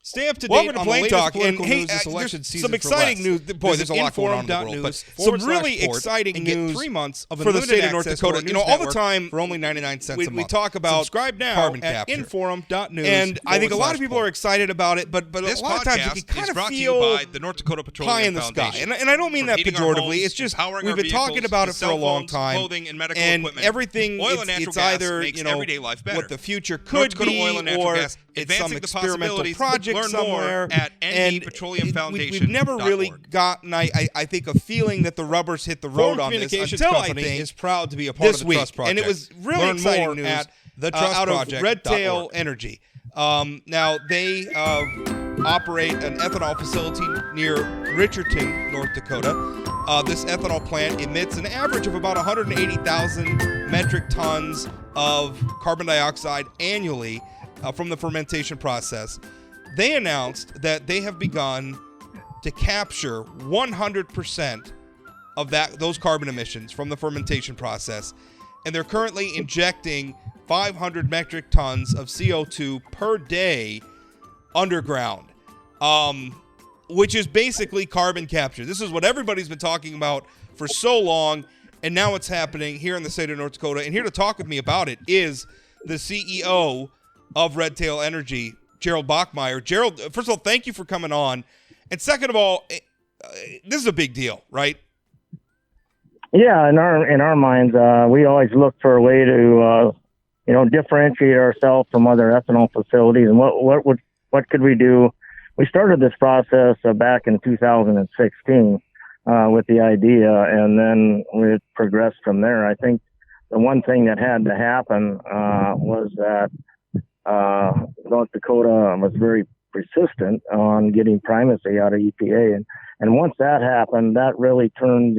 Stay up to Welcome date to on Plain the Talk. latest And political hey, news this election there's season some exciting for news. less. Boy, there's Visit a lot going on in the world. But some really exciting and news get 3 months of for the state of North access Dakota. to You know, our all the news time network for only 99 cents a month. we talk about Subscribe now carbon at capture. inforum.news. And I think a lot of people are excited about it, but This a lot of times you podcast can kind is of brought to you feel by the North Dakota Petroleum pie in the Foundation. sky. And I don't mean From that heating our pejoratively. homes, It's just empowering we've our been talking vehicles, about to it for a long cell phones, time. clothing, and medical and equipment. everything, Oil and natural it's gas either makes everyday life better. what the future North could Dakota be, Oil and Natural or Gas, it's some advancing the experimental possibilities. project Learn somewhere. more at And we've never really gotten, I think, a feeling that the rubber's hit the road on this until I think is proud to be a part this of the week. Trust Project. And it was really Learn exciting more news at out of thetrustproject.org. Red Tail Energy. Now, they operate an ethanol facility near Richardton, North Dakota. This ethanol plant emits an average of about 180,000 metric tons of carbon dioxide annually from the fermentation process. They announced that they have begun to capture 100% of those carbon emissions from the fermentation process, and they're currently injecting 500 metric tons of CO2 per day underground, which is basically carbon capture. This is what everybody's been talking about for so long, and now it's happening here in the state of North Dakota. And here to talk with me about it is the CEO of Red Tail Energy, Gerald Bachmeier. Gerald, first of all, thank you for coming on. And second of all, this is a big deal, right? Yeah, in our minds, we always look for a way to differentiate ourselves from other ethanol facilities. And what could we do? We started this process back in 2016 with the idea, and then we progressed from there. I think the one thing that had to happen was that North Dakota was very persistent on getting primacy out of EPA, and once that happened, that really turned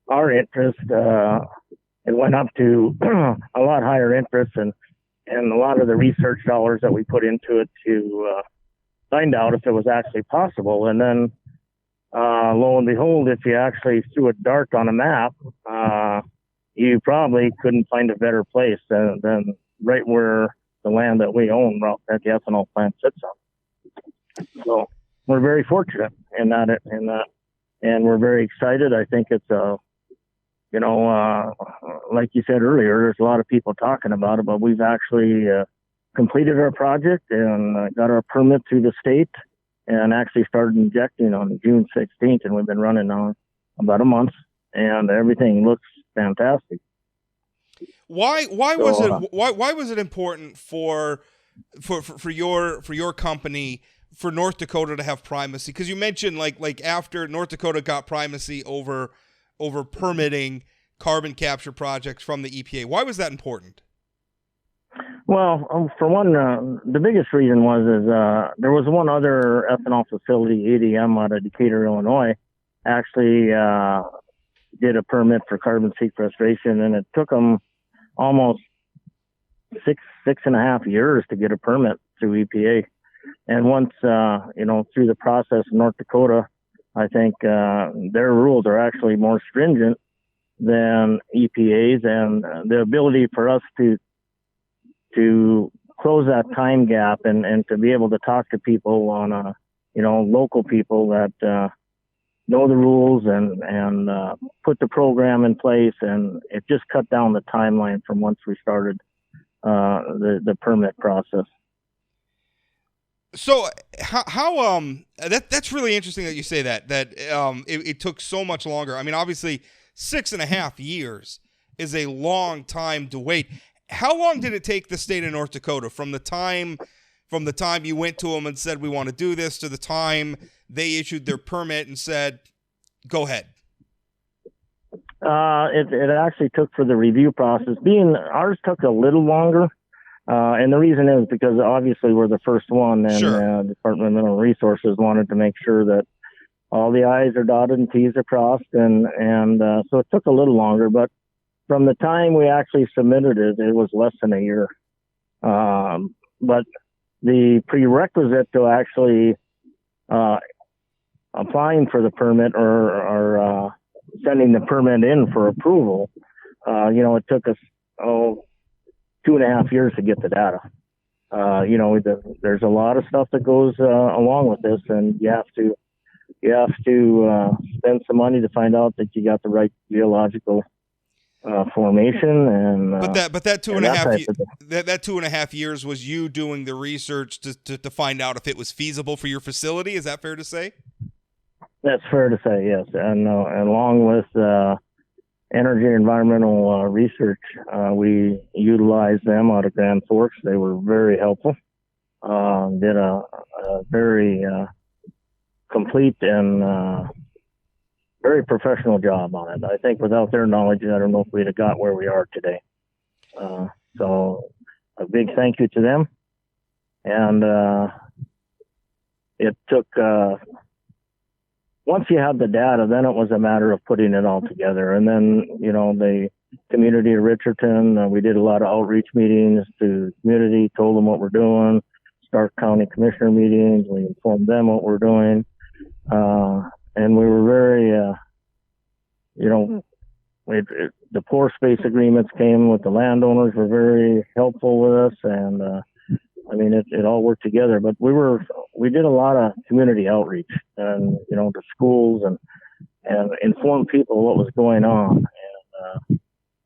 our interest. It went up to a lot higher interest, and a lot of the research dollars that we put into it to find out if it was actually possible. And then, lo and behold, if you actually threw a dart on a map, you probably couldn't find a better place than right where the land that we own, that the ethanol plant sits on. So we're very fortunate in that, and we're very excited. I think it's like you said earlier, there's a lot of people talking about it, but we've actually completed our project and got our permit through the state and actually started injecting on June 16th, and we've been running now about a month, and everything looks fantastic. Why was it important for your company, for North Dakota to have primacy? Because you mentioned like after North Dakota got primacy over permitting carbon capture projects from the EPA. Why was that important? Well, for one, the biggest reason was there was one other ethanol facility, ADM, out of Decatur, Illinois, actually did a permit for carbon sequestration, and it took them almost six and a half years to get a permit through EPA. And once, through the process in North Dakota, I think their rules are actually more stringent than EPA's, and the ability for us to close that time gap and to be able to talk to people on local people that know the rules and put the program in place, and it just cut down the timeline from once we started the permit process. So how that's really interesting that you say that it took so much longer. I mean, obviously 6.5 years is a long time to wait. How long did it take the state of North Dakota from the time you went to them and said we want to do this to the time they issued their permit and said go ahead? It actually took for the review process. Ours took a little longer. And the reason is because obviously we're the first one, and sure. Department of Mineral Resources wanted to make sure that all the I's are dotted and T's are crossed, and so it took a little longer. But from the time we actually submitted it, it was less than a year. But the prerequisite to actually applying for the permit or sending the permit in for approval, it took us 2.5 years to get the data. there's a lot of stuff that goes along with this, and you have to spend some money to find out that you got the right geological formation. And but that 2.5 years was you doing the research to find out if it was feasible for your facility. Is that fair to say? That's fair to say, yes. And along with energy and environmental research, we utilized them out of Grand Forks. They were very helpful. Did a very complete and very professional job on it. I think without their knowledge, I don't know if we'd have got where we are today. So a big thank you to them. And it took, once you had the data, then it was a matter of putting it all together. And then, the community of Richardton, we did a lot of outreach meetings to the community, told them what we're doing, Stark County Commissioner meetings, we informed them what we're doing. And we were very, the pore space agreements came with the landowners, were very helpful with us. And, it all worked together, but we did a lot of community outreach and, to schools and inform people what was going on. And,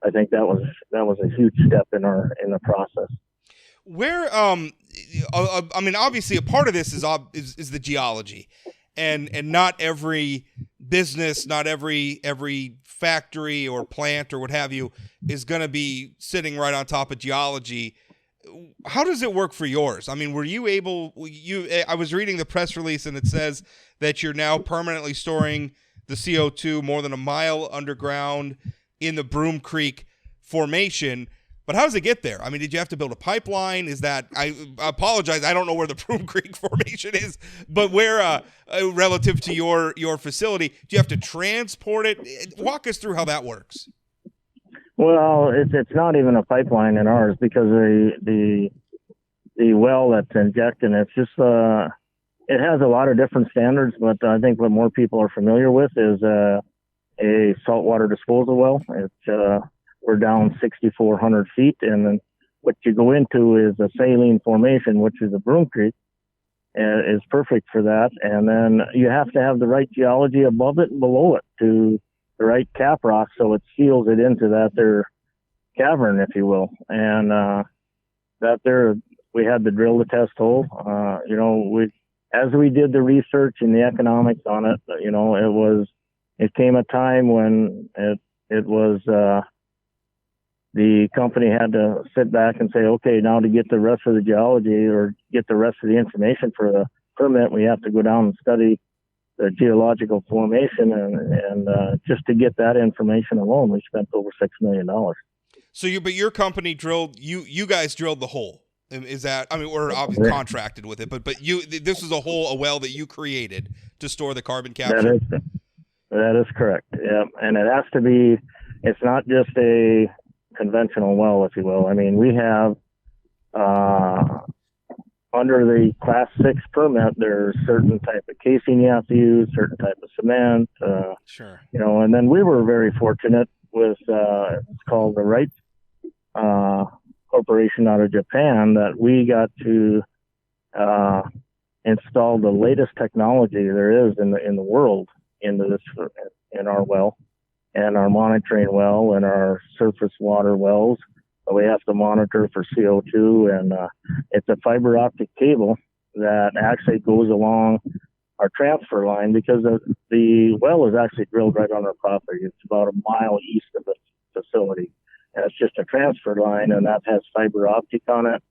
I think that was a huge step in the process. Where, obviously a part of this is the geology, and not every business, not every factory or plant or what have you is going to be sitting right on top of geology. How does it work for yours? Were you able? I was reading the press release, and it says that you're now permanently storing the CO2 more than a mile underground in the Broom Creek formation. But how does it get there? Did you have to build a pipeline? Is that, I apologize, I don't know where the Broom Creek formation is, but where, relative to your facility, do you have to transport it? Walk us through how that works. Well, it's not even a pipeline in ours, because the well that's injecting, it's just, it has a lot of different standards, but I think what more people are familiar with is a saltwater disposal well. It's, we're down 6,400 feet, and then what you go into is a saline formation, which is a Broom Creek, and is perfect for that. And then you have to have the right geology above it and below it to the right cap rock, so it seals it into that there cavern, if you will. And that there, we had to drill the test hole. As we did the research and the economics on it, it came a time when it was the company had to sit back and say, okay, now to get the rest of the geology or get the rest of the information for the permit, we have to go down and study the geological formation, and just to get that information alone, we spent over $6 million. So your company drilled, you guys drilled the hole. Is that, we're obviously contracted with it, but this is a well that you created to store the carbon capture. That is correct. Yeah. And it has to be, it's not just a conventional well, if you will. We have, under the Class 6 permit, there's certain type of casing you have to use, certain type of cement. Sure. And then we were very fortunate with, it's called the Wright Corporation out of Japan, that we got to install the latest technology there is in the world into this, in our well, and our monitoring well, and our surface water wells. We have to monitor for CO2, and it's a fiber optic cable that actually goes along our transfer line, because the well is actually drilled right on our property. It's about a mile east of the facility, and it's just a transfer line, and that has fiber optic on it.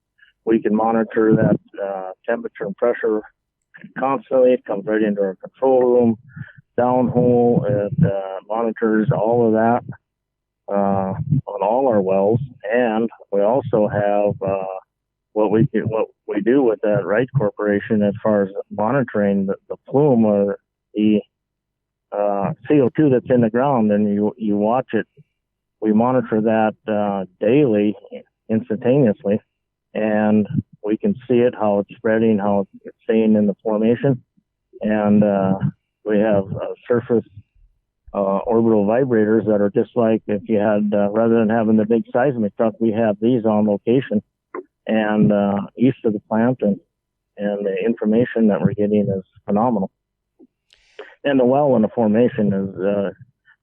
We can monitor that temperature and pressure constantly. It comes right into our control room, downhole. It monitors all of that on all our wells. And we also have what we do with that Wright Corporation as far as monitoring the plume or the CO2 that's in the ground, and you watch it. We monitor that daily, instantaneously, and we can see it, how it's spreading, how it's staying in the formation. And we have surface orbital vibrators that are just like if you had, rather than having the big seismic truck, we have these on location. and east of the plant, and the information that we're getting is phenomenal. And the well in the formation is,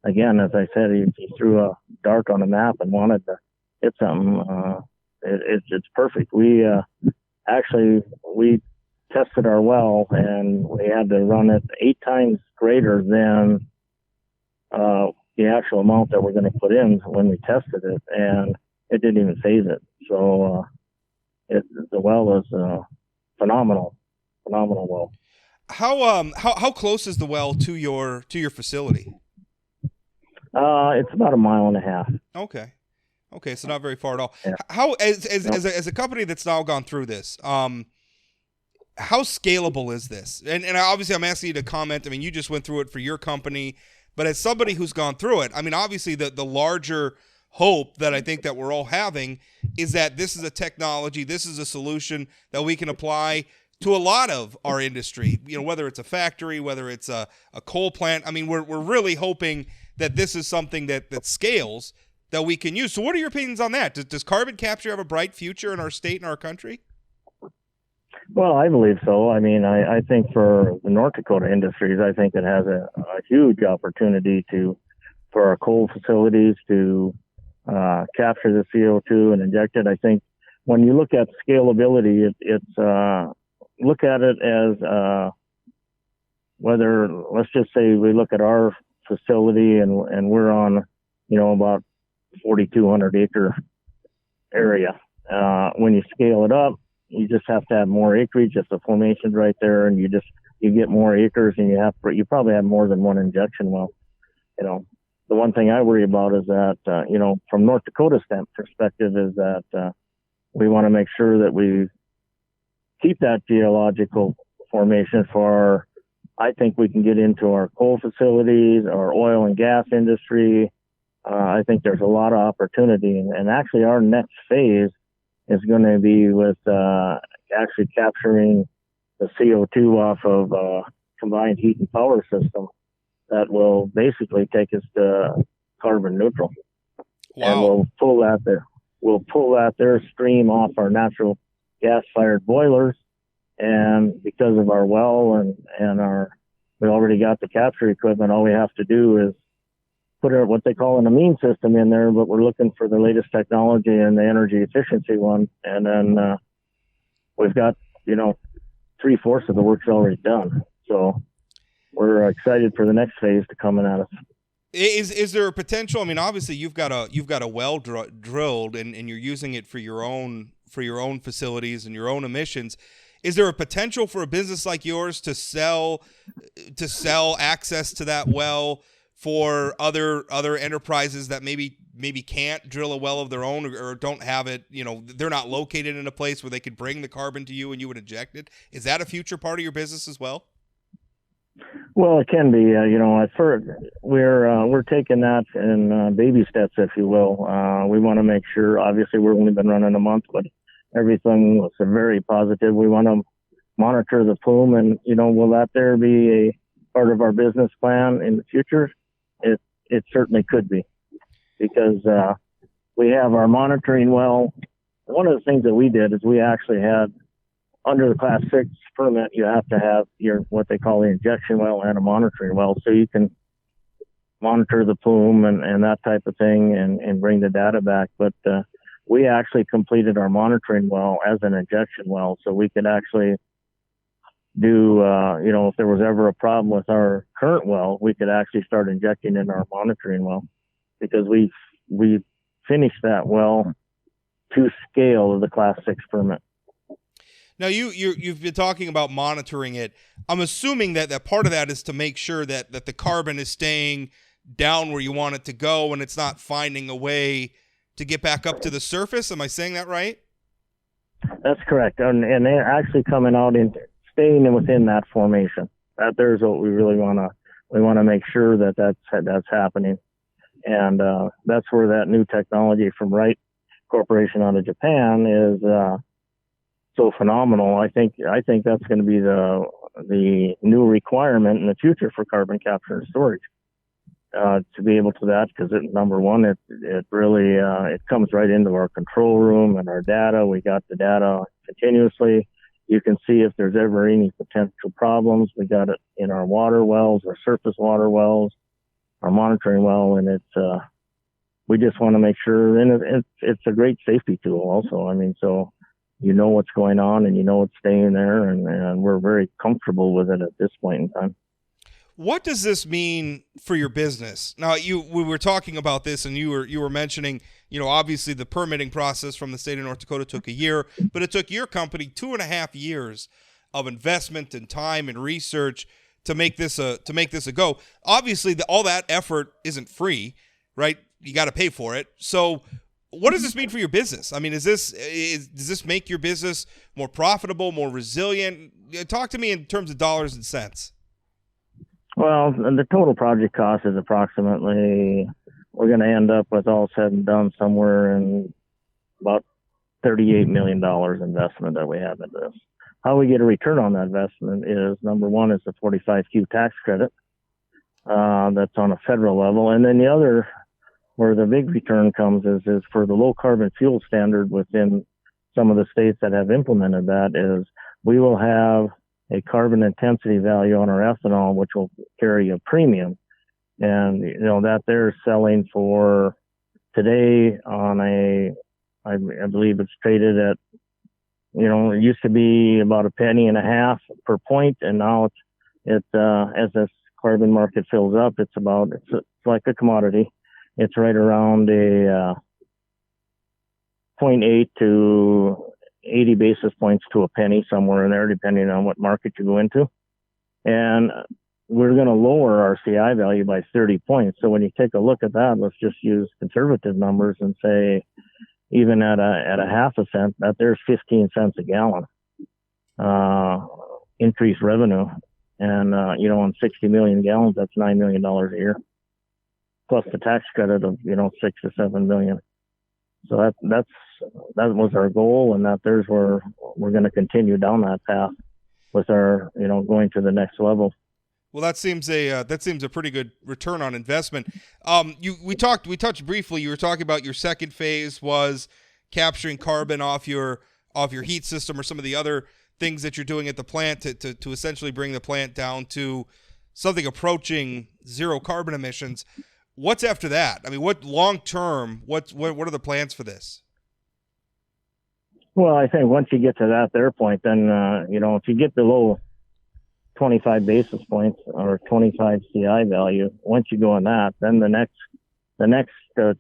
again, as I said, he threw a dart on a map and wanted to hit something. It's perfect. We tested our well, and we had to run it 8 times greater than the actual amount that we're going to put in when we tested it, and it didn't even phase it. So the well is phenomenal well. How close is the well to your facility? It's about 1.5 miles. Okay, so not very far at all. Yeah. How as a company that's now gone through this, how scalable is this? And obviously I'm asking you to comment. I mean, you just went through it for your company, but as somebody who's gone through it, I mean, obviously the larger hope that I think that we're all having is that this is a technology, this is a solution that we can apply to a lot of our industry, whether it's a factory, whether it's a coal plant. I mean, we're really hoping that this is something that scales, that we can use. So what are your opinions on that? Does carbon capture have a bright future in our state and our country? Well, I believe so. I mean, I think for the North Dakota industries, I think it has a huge opportunity for our coal facilities to capture the CO2 and inject it. I think when you look at scalability, it's look at it as whether, let's just say we look at our facility and we're on, about 4,200 acre area. When you scale it up, you just have to have more acreage if the formation's right there, and you get more acres, and you probably have more than one injection well. The one thing I worry about is that, from North Dakota's perspective, is that we want to make sure that we keep that geological formation for, I think we can get into our coal facilities, our oil and gas industry. I think there's a lot of opportunity, and actually our next phase is going to be with actually capturing the CO2 off of a combined heat and power system that will basically take us to carbon neutral. Wow. And we'll pull that stream off our natural gas-fired boilers, and because of our well and we already got the capture equipment, all we have to do is put what they call an amine system in there, but we're looking for the latest technology and the energy efficiency one. And then we've got, 3/4 of the work's already done. So we're excited for the next phase to come at us. Is there a potential? I mean, obviously you've got a well drilled and you're using it for your own facilities and your own emissions. Is there a potential for a business like yours to sell access to that well for other enterprises that maybe can't drill a well of their own or don't have it, they're not located in a place where they could bring the carbon to you and you would inject it? Is that a future part of your business as well? Well, it can be. At first we're taking that in baby steps, if you will. We want to make sure. Obviously, we've only been running a month, but everything was very positive. We want to monitor the plume, and will that there be a part of our business plan in the future? It certainly could be, because we have our monitoring well. One of the things that we did is we actually had, under the Class 6 permit, you have to have your what they call the injection well and a monitoring well, so you can monitor the plume and that type of thing and bring the data back. But we actually completed our monitoring well as an injection well, so we could actually do, if there was ever a problem with our current well, we could actually start injecting in our monitoring well, because we finished that well to scale of the Class 6 permit. Now, you've been talking about monitoring it. I'm assuming that part of that is to make sure that the carbon is staying down where you want it to go and it's not finding a way to get back up to the surface. Am I saying that right? That's correct. And they're actually coming out and staying within that formation. There's what we really want to make sure that's happening. And that's where that new technology from Wright Corporation out of Japan is so phenomenal. I think that's going to be the new requirement in the future for carbon capture and storage. to be able to that, because number one, it really it comes right into our control room and our data. We got the data continuously. You can see if there's ever any potential problems. We got it in our water wells, our surface water wells, our monitoring well, and it's we just want to make sure, and it's a great safety tool also. I mean, so you know what's going on and you know what's staying there, and we're very comfortable with it at this point in time. What does this mean for your business? Now, we were talking about this, and you were mentioning, obviously the permitting process from the state of North Dakota took a year, but it took your company 2.5 years of investment and time and research to make this a go. Obviously, all that effort isn't free, right? You got to pay for it. So, what does this mean for your business? I mean, does this make your business more profitable, more resilient? Talk to me in terms of dollars and cents. Well, the total project cost is approximately, we're going to end up with all said and done somewhere in about $38 million investment that we have in this. How we get a return on that investment is, number one, is the 45Q tax credit. That's on a federal level. And then the other, where the big return comes, is for the low carbon fuel standard within some of the states that have implemented that, is we will have a carbon intensity value on our ethanol, which will carry a premium. And, that they're selling for today on I believe it's traded at, it used to be about $0.015 per point, and now it's as this carbon market fills up, it's like a commodity. It's right around a 0.8 to 80 basis points to a penny, somewhere in there, depending on what market you go into. And we're going to lower our CI value by 30 points. So when you take a look at that, let's just use conservative numbers and say, even at a half a cent, that there's 15 cents a gallon increased revenue. And, on 60 million gallons, that's $9 million a year, plus the tax credit of, 6 to 7 million. So that was our goal, and there's where we're going to continue down that path with our, going to the next level. Well, that seems a pretty good return on investment. We touched briefly. You were talking about your second phase was capturing carbon off your heat system or some of the other things that you're doing at the plant to essentially bring the plant down to something approaching zero carbon emissions. What's after that? I mean, what long term? What are the plans for this? Well, I think once you get to that point, then if you get below 25 basis points or 25 CI value, once you go on that, then the next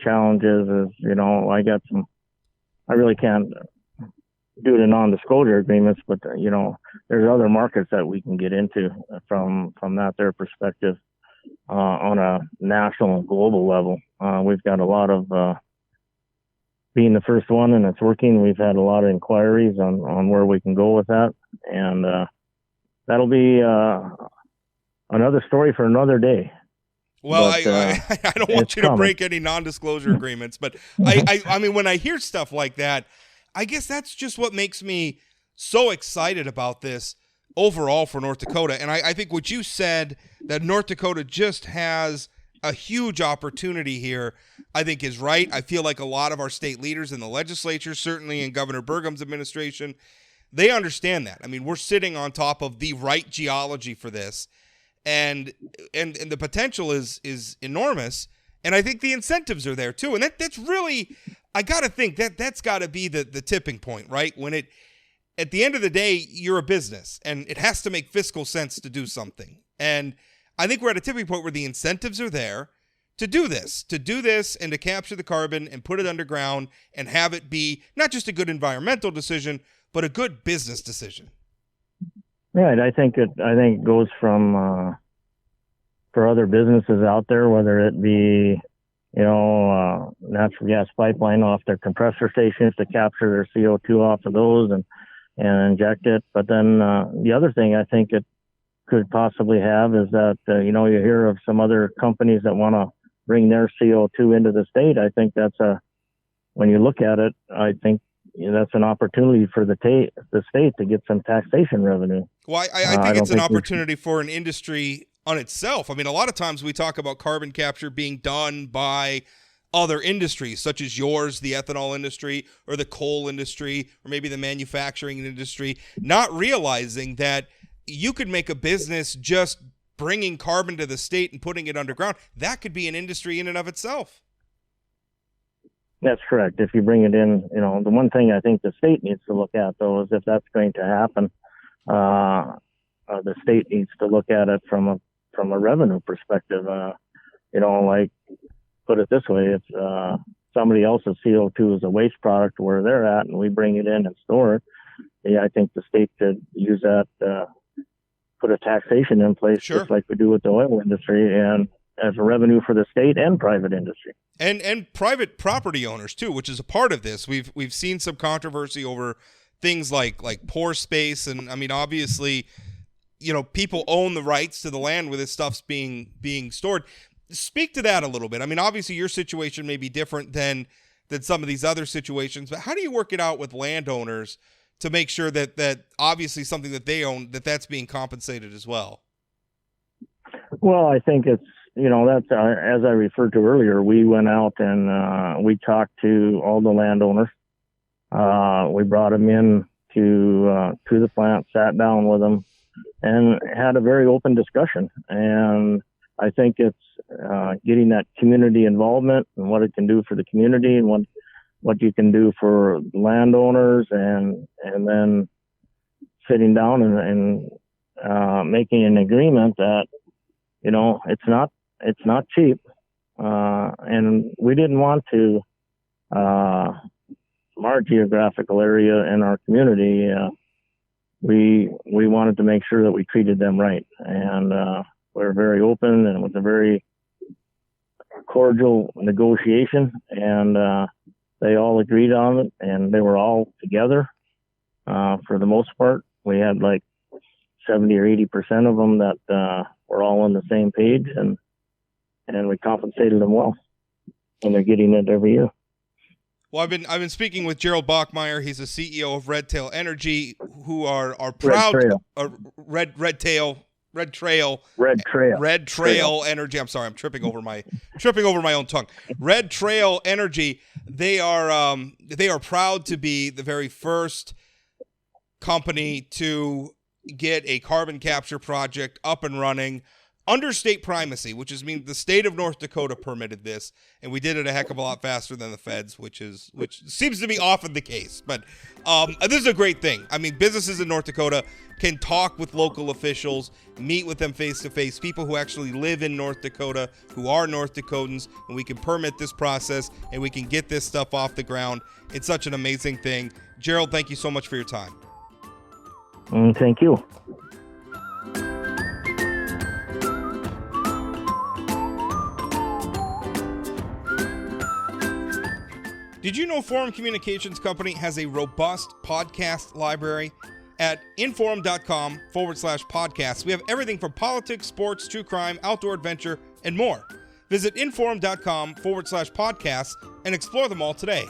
challenge is I really can't do the non-disclosure agreements, but there's other markets that we can get into from that their perspective. On a national and global level. We've got a lot of, being the first one and it's working, we've had a lot of inquiries on where we can go with that. And that'll be another story for another day. Well, I don't want you to break any non-disclosure agreements, but I mean, when I hear stuff like that, I guess that's just what makes me so excited about this overall for North Dakota. And I think what you said, that North Dakota just has a huge opportunity here, I think is right. I feel like a lot of our state leaders in the legislature, certainly in Governor Burgum's administration, they understand that. I mean, we're sitting on top of the right geology for this, and the potential is enormous. And I think the incentives are there too. And that's really, I got to think that's got to be the tipping point, right? When at the end of the day, you're a business, and it has to make fiscal sense to do something. And I think we're at a tipping point where the incentives are there to do this and to capture the carbon and put it underground and have it be not just a good environmental decision, but a good business decision. Right. I think it goes from for other businesses out there, whether it be natural gas pipeline off their compressor stations to capture their CO2 off of those and inject it. But then the other thing I think it could possibly have is that you hear of some other companies that want to bring their CO2 into the state. I think when you look at it, I think that's an opportunity for the state to get some taxation revenue. Well, I think it's an opportunity for an industry on itself. I mean, a lot of times we talk about carbon capture being done by other industries, such as yours, the ethanol industry, or the coal industry, or maybe the manufacturing industry, not realizing that you could make a business just bringing carbon to the state and putting it underground. That could be an industry in and of itself. That's correct. If you bring it in, the one thing I think the state needs to look at, though, is if that's going to happen, the state needs to look at it from a revenue perspective. Like, put it this way, if somebody else's CO2 is a waste product where they're at and we bring it in and store it, I think the state could use that, put a taxation in place, Sure, just like we do with the oil industry, and as a revenue for the state and private industry. And private property owners too, which is a part of this. We've seen some controversy over things like pore space, and I mean, obviously, people own the rights to the land where this stuff's being stored. Speak to that a little bit. I mean, obviously your situation may be different than some of these other situations, but how do you work it out with landowners to make sure that obviously something that they own, that's being compensated as well? Well, I think it's, that's as I referred to earlier, we went out and we talked to all the landowners. We brought them in to the plant, sat down with them, and had a very open discussion. And I think it's getting that community involvement and what it can do for the community and what you can do for landowners, and then sitting down and making an agreement that it's not cheap, and we didn't want to from our geographical area in our community. We wanted to make sure that we treated them right, and we're very open, and it was a very cordial negotiation, and they all agreed on it, and they were all together for the most part. We had like 70 or 80% of them that were all on the same page, and we compensated them well, and they're getting it every year. Well, I've been speaking with Gerald Bachmeier. He's the CEO of Red Trail Energy, who are proud Red Trail Energy. I'm sorry, I'm tripping over my own tongue. Red Trail Energy. They are proud to be the very first company to get a carbon capture project up and running under state primacy, which means the state of North Dakota permitted this, and we did it a heck of a lot faster than the feds, which seems to be often the case. But this is a great thing. I mean, businesses in North Dakota can talk with local officials, meet with them face to face, people who actually live in North Dakota, who are North Dakotans, and we can permit this process and we can get this stuff off the ground. It's such an amazing thing. Gerald, thank you so much for your time. Thank you. Did you know Forum Communications Company has a robust podcast library? At inforum.com/podcasts, we have everything from politics, sports, true crime, outdoor adventure, and more. Visit inforum.com/podcasts and explore them all today.